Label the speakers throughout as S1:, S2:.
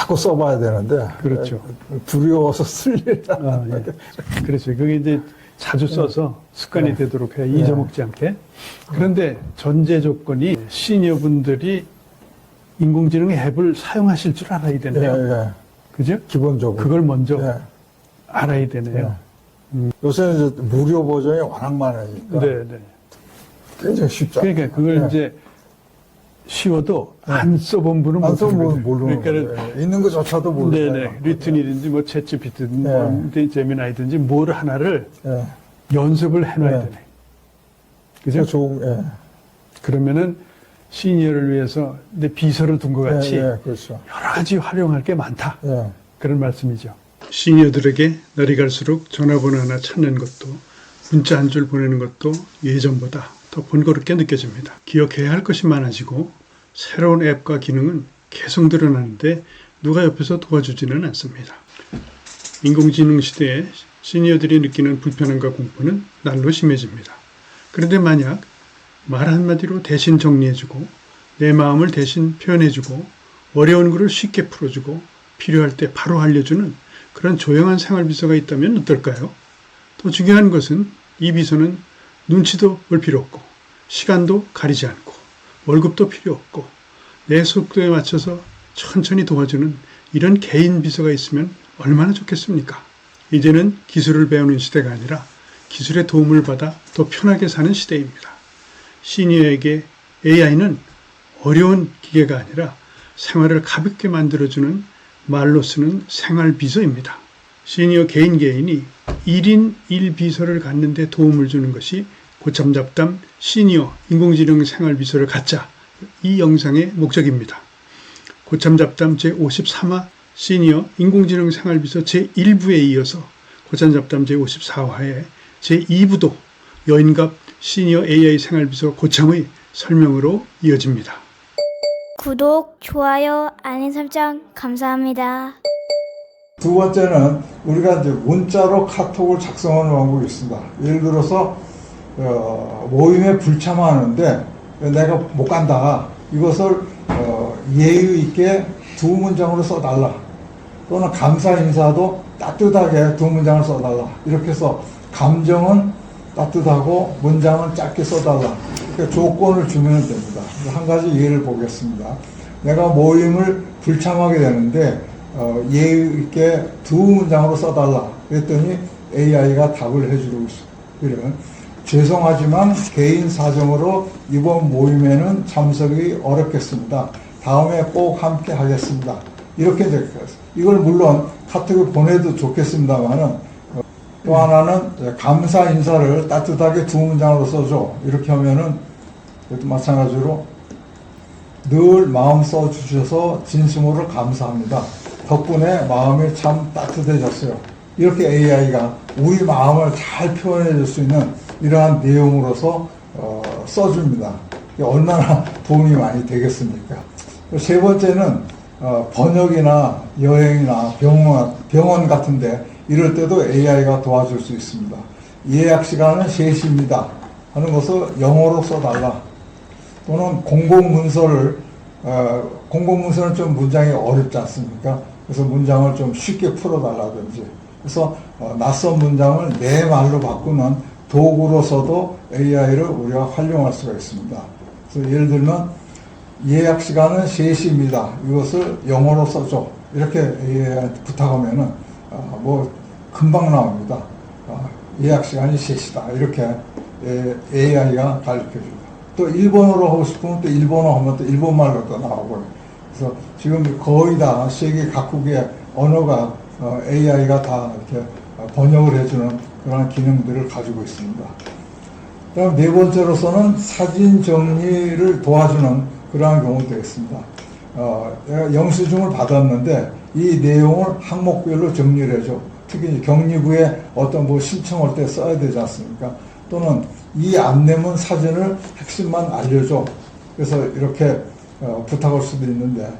S1: 자꾸 써봐야 되는데.
S2: 그렇죠.
S1: 두려워서 쓸 일이 안
S2: 아, 예. 그렇죠. 그게 이제 자주 써서 습관이 되도록 해야 잊어먹지 않게. 그런데 전제 조건이 시니어분들이 인공지능 앱을 사용하실 줄 알아야 되네요. 그죠?
S1: 기본적으로.
S2: 그걸 먼저 알아야 되네요.
S1: 요새는 이제 무료 버전이 워낙 많으니까.
S2: 네.
S1: 굉장히 쉽죠.
S2: 그러니까 그걸 이제 쉬워도 안 써본 분은
S1: 안
S2: 못
S1: 써보면 모르는
S2: 그러니까
S1: 거예요. 있는 것조차도 모르는
S2: 네네. 리튼이든지 뭐 챗GPT든지 제미나이든지 뭘 하나를 연습을 해놔야 되네. 그죠?
S1: 좋은,
S2: 그러면은 시니어를 위해서 내 비서를 둔 것 같이
S1: 그렇죠.
S2: 여러 가지 활용할 게 많다.
S1: 예.
S2: 그런 말씀이죠. 시니어들에게 날이 갈수록 전화번호 하나 찾는 것도 문자 한 줄 보내는 것도 예전보다 더 번거롭게 느껴집니다. 기억해야 할 것이 많아지고 새로운 앱과 기능은 계속 늘어나는데 누가 옆에서 도와주지는 않습니다. 인공지능 시대에 시니어들이 느끼는 불편함과 공포는 날로 심해집니다. 그런데 만약 말 한마디로 대신 정리해주고 내 마음을 대신 표현해주고 어려운 글을 쉽게 풀어주고 필요할 때 바로 알려주는 그런 조용한 생활비서가 있다면 어떨까요? 더 중요한 것은 이 비서는 눈치도 볼 필요 없고 시간도 가리지 않고 월급도 필요 없고 내 속도에 맞춰서 천천히 도와주는 이런 개인 비서가 있으면 얼마나 좋겠습니까? 이제는 기술을 배우는 시대가 아니라 기술의 도움을 받아 더 편하게 사는 시대입니다. 시니어에게 AI는 어려운 기계가 아니라 생활을 가볍게 만들어주는 말로 쓰는 생활 비서입니다. 시니어 개인이 1인 1비서를 갖는 데 도움을 주는 것이 고참 잡담 시니어 인공지능 생활 비서를 갖자 이 영상의 목적입니다. 고참 잡담 제53화 시니어 인공지능 생활 비서 제1부에 이어서 고참 잡담 제54화에 제2부도 여인갑 시니어 AI 생활 비서 고참의 설명으로 이어집니다.
S3: 구독, 좋아요, 알림 설정 감사합니다.
S1: 두 번째는 우리가 이제 문자로 카톡을 작성하는 방법이 있습니다. 예를 들어서 모임에 불참하는데 내가 못 간다. 이것을 예의 있게 두 문장으로 써달라. 또는 감사 인사도 따뜻하게 두 문장을 써달라. 이렇게 해서 감정은 따뜻하고 문장은 짧게 써달라. 이렇게 조건을 주면 됩니다. 한 가지 예를 보겠습니다. 내가 모임을 불참하게 되는데 예의 있게 두 문장으로 써달라. 그랬더니 AI가 답을 해주고 있어요. 죄송하지만 개인 사정으로 이번 모임에는 참석이 어렵겠습니다. 다음에 꼭 함께 하겠습니다. 이렇게 적혀있어요. 이걸 물론 카톡을 보내도 좋겠습니다만은 또 하나는 감사 인사를 따뜻하게 두 문장으로 써줘. 이렇게 하면은 이것도 마찬가지로 늘 마음 써주셔서 진심으로 감사합니다. 덕분에 마음이 참 따뜻해졌어요. 이렇게 AI가 우리 마음을 잘 표현해 줄 수 있는 이러한 내용으로서 써줍니다. 얼마나 도움이 많이 되겠습니까? 세 번째는 번역이나 여행이나 병원 같은데 이럴 때도 AI가 도와줄 수 있습니다. 예약 시간은 3시입니다 하는 것을 영어로 써달라. 또는 공공문서는 좀 문장이 어렵지 않습니까? 그래서 문장을 좀 쉽게 풀어달라든지. 그래서 낯선 문장을 내 말로 바꾸는 도구로서도 AI를 우리가 활용할 수가 있습니다. 그래서 예를 들면 예약 시간은 3시입니다. 이것을 영어로 써줘. 이렇게 AI한테 부탁하면은 뭐 금방 나옵니다. 예약 시간이 3시다. 이렇게 AI가 가르쳐줍니다. 또 일본어로 하고 싶으면 또 일본어 하면 또 일본말로 또 나오고요. 그래서 지금 거의 다 세계 각국의 언어가 AI가 다 이렇게 번역을 해주는 그런 기능들을 가지고 있습니다. 그다음 네 번째로서는 사진 정리를 도와주는 그러한 경우도 있습니다. 내가 영수증을 받았는데 이 내용을 항목별로 정리를 해줘. 특히 격리부에 어떤 뭐 신청할 때 써야 되지 않습니까? 또는 이 안내문 사진을 핵심만 알려줘. 그래서 이렇게 부탁할 수도 있는데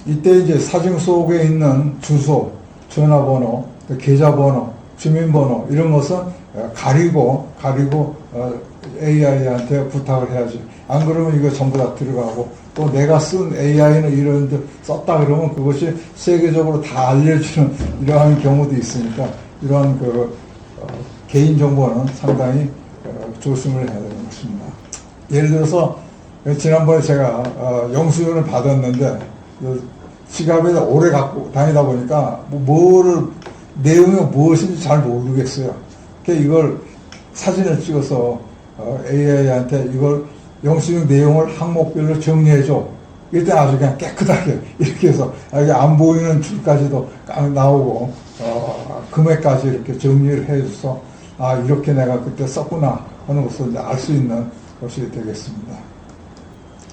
S1: 이때 이제 사진 속에 있는 주소, 전화번호, 계좌번호, 주민번호 이런 것은 가리고 AI한테 부탁을 해야지. 안 그러면 이거 전부 다 들어가고, 또 내가 쓴 AI는 이런 데 썼다 그러면 그것이 세계적으로 다 알려주는 이러한 경우도 있으니까, 이러한 개인정보는 상당히 조심을 해야 되는 것입니다. 예를 들어서 지난번에 제가 영수증을 받았는데 지갑에 오래 갖고 다니다 보니까 내용이 무엇인지 잘 모르겠어요. 그러니까 이걸 사진을 찍어서 AI한테 이걸 영수증 내용을 항목별로 정리해줘. 이때 아주 그냥 깨끗하게 이렇게 해서 이게 안 보이는 줄까지도 깡 나오고 금액까지 이렇게 정리를 해줘서 이렇게 내가 그때 썼구나 하는 것을 알 수 있는 것이 되겠습니다.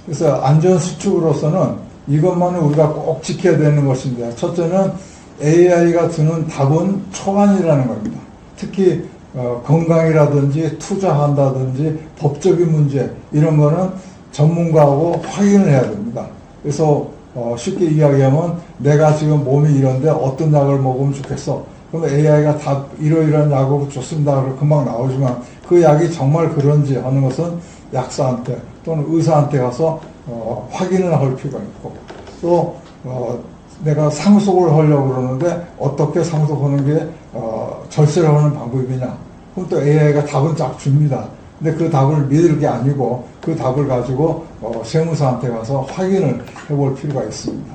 S1: 그래서 안전수칙으로서는 이것만은 우리가 꼭 지켜야 되는 것인데, 첫째는 AI가 주는 답은 초안이라는 겁니다. 특히 건강이라든지 투자한다든지 법적인 문제 이런 거는 전문가하고 확인을 해야 됩니다. 그래서 쉽게 이야기하면 내가 지금 몸이 이런데 어떤 약을 먹으면 좋겠어. 그럼 AI가 다 이러이러한 약을 줬습니다. 그러고 금방 나오지만 그 약이 정말 그런지 하는 것은 약사한테 또는 의사한테 가서 확인을 할 필요가 있고, 또 내가 상속을 하려고 그러는데 어떻게 상속하는 게 절세를 하는 방법이냐. 그럼 또 AI가 답은 쫙 줍니다. 근데 그 답을 믿을 게 아니고 그 답을 가지고 세무사한테 가서 확인을 해볼 필요가 있습니다.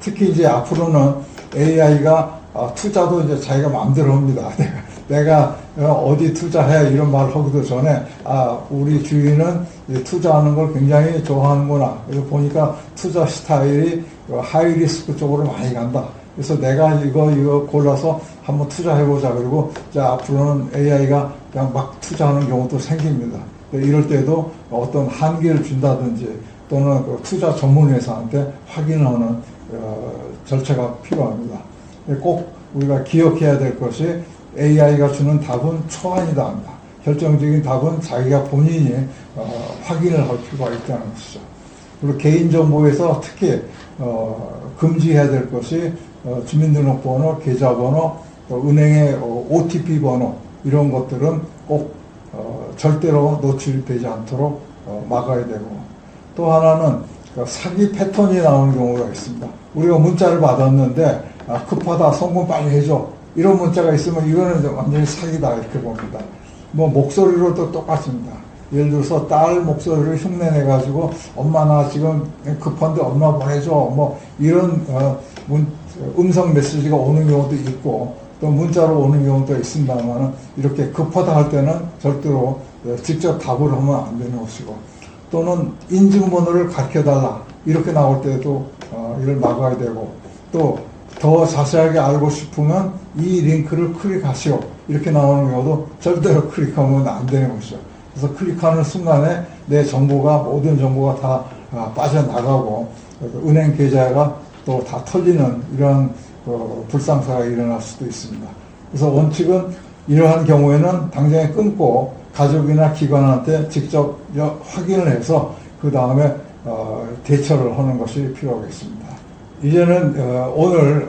S1: 특히 이제 앞으로는 AI가 투자도 이제 자기가 마음대로 합니다. 내가 어디 투자해 이런 말을 하기도 전에 우리 주인은 투자하는 걸 굉장히 좋아하는구나. 그래서 보니까 투자 스타일이 하이리스크 쪽으로 많이 간다. 그래서 내가 이거 골라서 한번 투자해보자. 그리고 앞으로는 AI가 그냥 막 투자하는 경우도 생깁니다. 이럴 때도 어떤 한계를 준다든지 또는 투자 전문 회사한테 확인하는 절차가 필요합니다. 꼭 우리가 기억해야 될 것이 AI가 주는 답은 초안이다 합니다. 결정적인 답은 자기가 본인이 확인을 할 필요가 있다는 것이죠. 그리고 개인정보에서 특히 금지해야 될 것이 주민등록번호, 계좌번호, 은행의 OTP 번호 이런 것들은 꼭 절대로 노출되지 않도록 막아야 되고, 또 하나는 사기 패턴이 나오는 경우가 있습니다. 우리가 문자를 받았는데 급하다, 송금 빨리 해줘 이런 문자가 있으면 이거는 완전히 사기다 이렇게 봅니다. 목소리로도 똑같습니다. 예를 들어서 딸 목소리를 흉내내가지고 엄마 나 지금 급한데 엄마 보내줘 이런 음성 메시지가 오는 경우도 있고 또 문자로 오는 경우도 있습니다만, 이렇게 급하다 할 때는 절대로 직접 답을 하면 안 되는 것이고, 또는 인증번호를 가르쳐달라 이렇게 나올 때도 이걸 막아야 되고, 또 더 자세하게 알고 싶으면 이 링크를 클릭하시오 이렇게 나오는 경우도 절대로 클릭하면 안 되는 것이죠. 그래서 클릭하는 순간에 내 정보가, 모든 정보가 다 빠져나가고 은행 계좌가 또 다 털리는 이런 불상사가 일어날 수도 있습니다. 그래서 원칙은 이러한 경우에는 당장에 끊고 가족이나 기관한테 직접 확인을 해서 그 다음에 대처를 하는 것이 필요하겠습니다. 이제는 오늘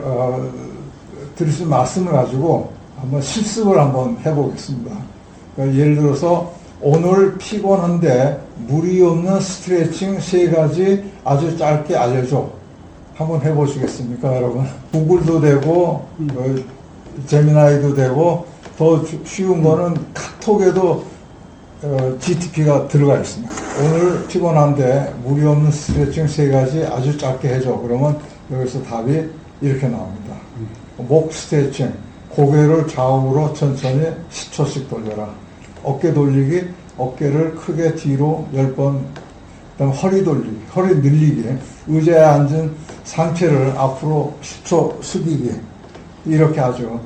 S1: 드리신 말씀을 가지고 한번 실습을 한번 해보겠습니다. 그러니까 예를 들어서 오늘 피곤한데 무리 없는 스트레칭 3가지 아주 짧게 알려줘. 한번 해보시겠습니까, 여러분? 구글도 되고, 제미나이도 되고, 더 쉬운 거는 카톡에도 GTP가 들어가 있습니다. 오늘 피곤한데 무리 없는 스트레칭 3가지 아주 짧게 해줘. 그러면 여기서 답이 이렇게 나옵니다. 목 스트레칭, 고개를 좌우로 천천히 10초씩 돌려라. 어깨 돌리기, 어깨를 크게 뒤로 10번, 그다음 허리 돌리기, 허리 늘리기, 의자에 앉은 상체를 앞으로 10초 숙이기, 이렇게 아주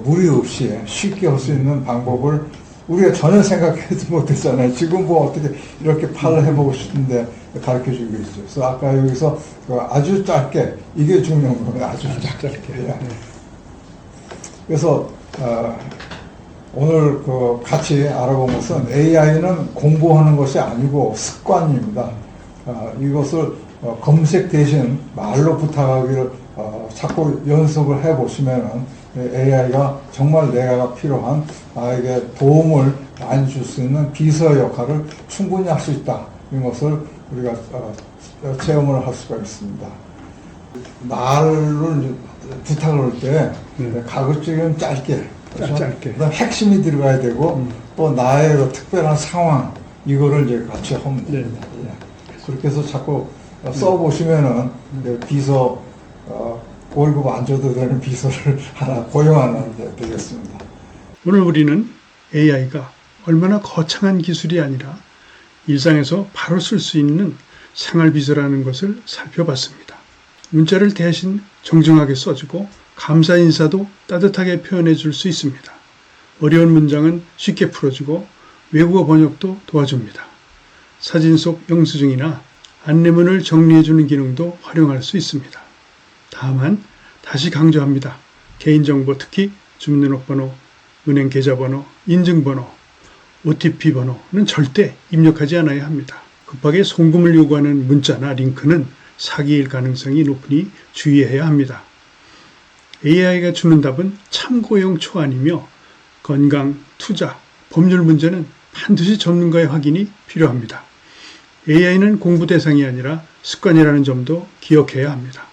S1: 무리 없이 쉽게 할 수 있는 방법을 우리가 전혀 생각하지 못했잖아요. 지금 어떻게 이렇게 팔을 해보고 싶은데 가르쳐 주고 있어요. 그래서 아까 여기서 아주 짧게, 이게 중요한 거예요. 아주 짧게. 그래서 오늘 같이 알아본 것은 AI는 공부하는 것이 아니고 습관입니다. 이것을 검색 대신 말로 부탁하기를 자꾸 연습을 해보시면은 AI가 정말 내가 필요한 나에게 도움을 많이 줄 수 있는 비서 역할을 충분히 할 수 있다. 이런 것을 우리가 체험을 할 수가 있습니다. 말을 부탁을 할 때 가급적이면 짧게, 그렇죠?
S2: 짧게.
S1: 그다음 핵심이 들어가야 되고 또 나의 그 특별한 상황 이거를 이제 같이 하면 됩니다. 예. 그렇게 해서 자꾸 써보시면은 비서 월급 안 줘도 되는 비서를 하나 고용하는 게 되겠습니다.
S2: 오늘 우리는 AI가 얼마나 거창한 기술이 아니라 일상에서 바로 쓸 수 있는 생활비서라는 것을 살펴봤습니다. 문자를 대신 정중하게 써주고 감사 인사도 따뜻하게 표현해 줄 수 있습니다. 어려운 문장은 쉽게 풀어주고 외국어 번역도 도와줍니다. 사진 속 영수증이나 안내문을 정리해주는 기능도 활용할 수 있습니다. 다만 다시 강조합니다. 개인정보, 특히 주민등록번호, 은행 계좌번호, 인증번호, OTP 번호는 절대 입력하지 않아야 합니다. 급하게 송금을 요구하는 문자나 링크는 사기일 가능성이 높으니 주의해야 합니다. AI가 주는 답은 참고용 초안이며 건강, 투자, 법률 문제는 반드시 전문가의 확인이 필요합니다. AI는 공부 대상이 아니라 습관이라는 점도 기억해야 합니다.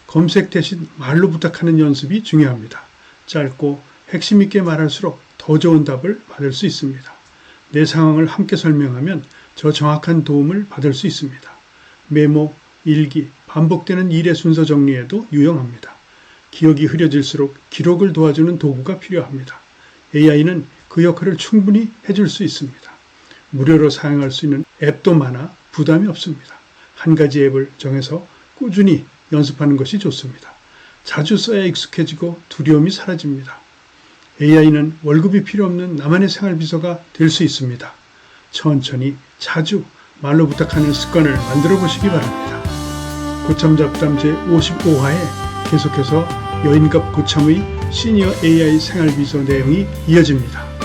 S2: 검색 대신 말로 부탁하는 연습이 중요합니다. 짧고 핵심 있게 말할수록 더 좋은 답을 받을 수 있습니다. 내 상황을 함께 설명하면 더 정확한 도움을 받을 수 있습니다. 메모, 일기, 반복되는 일의 순서 정리에도 유용합니다. 기억이 흐려질수록 기록을 도와주는 도구가 필요합니다. AI는 그 역할을 충분히 해줄 수 있습니다. 무료로 사용할 수 있는 앱도 많아 부담이 없습니다. 한 가지 앱을 정해서 꾸준히 연습하는 것이 좋습니다. 자주 써야 익숙해지고 두려움이 사라집니다. AI는 월급이 필요 없는 나만의 생활비서가 될 수 있습니다. 천천히 자주 말로 부탁하는 습관을 만들어 보시기 바랍니다. 고참잡담 제55화에 계속해서 여인갑 고참의 시니어 AI 생활비서 내용이 이어집니다.